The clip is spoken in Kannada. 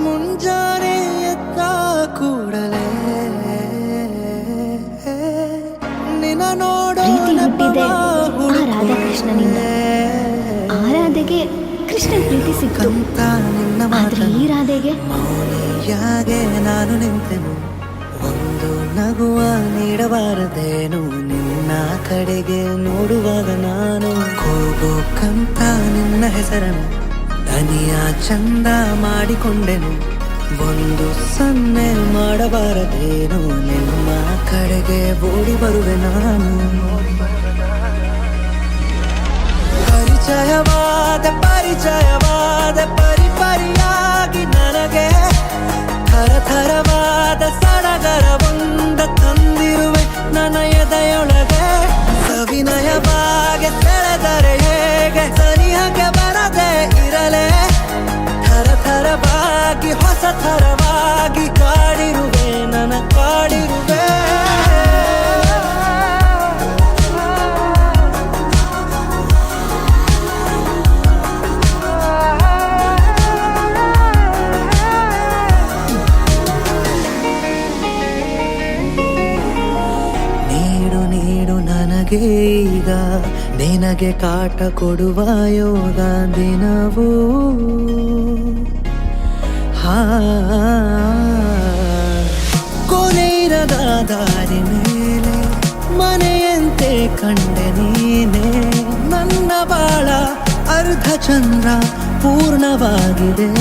ಮುಂಜಾನೆ ಎದ್ದ ಕೂಡಲೇ ನಿನ್ನ ನೋಡೋ ಪ್ರೀತಿ ಹುಟ್ಟಿದೆ ಆ ರಾಧಾಕೃಷ್ಣನಿಂದ. ಆ ರಾಧೆಗೆ ಕೃಷ್ಣ ಪ್ರೀತಿ ಸಿಕ್ಕಂತ, ಆದ್ರೆ ಈ ರಾಧೆಗೆ ಮೌನಿಯಾಗೆ ನಾನು ನಿಂತೆನು. ಒಂದು ನಗುವ ನೀಡಬಾರದೇನು ನಿನ್ನ ಕಡೆಗೆ ನೋಡುವಾಗ ನಾನು. ಕೂಗೋಕಂತ ನಿನ್ನ ಹೆಸರನ್ನು ದನಿಯ ಚಂದ ಮಾಡಿಕೊಂಡೆನು. ಒಂದು ಸನ್ನೆ ಮಾಡಬಾರದೇನು ನಿಮ್ಮ ಕಡೆಗೆ ಓಡಿ ಬರುವೆ ನಾನು. ಪರಿಚಯವಾದ ಪರಿಪರಿಯಾಗಿ ನನಗೆ ಥರಥರವಾದ ಸಡಗರವೊಂದ ತಂದಿರುವೆ ನನ್ನ ಎದೆಯೊಳಗೆ. ಸವಿನಯವಾಗಿ ಸೆಳೆದರೆ ಹೇಗೆ ಸನಿಹಕ್ಕೆ ಬರದೆ ಇರಲೇ. ಥರಥರವಾಗಿ ಹೊಸ ಥರವಾಗಿ ಕಾಡಿರುವೆ ನನ್ನ ಕಾಡಿರುವೆ. ಈಗ ನಿನಗೆ ಕಾಟ ಕೊಡುವ ಯೋಗ ದಿನವೂ ಕೊನೆಯಿರದ ದಾರಿ ಮೇಲೆ ಮನೆಯಂತೆ ಕಂಡೆ ನೀನೆ. ನನ್ನ ಬಾಳ ಅರ್ಧ ಚಂದ್ರ ಪೂರ್ಣವಾಗಿದೆ.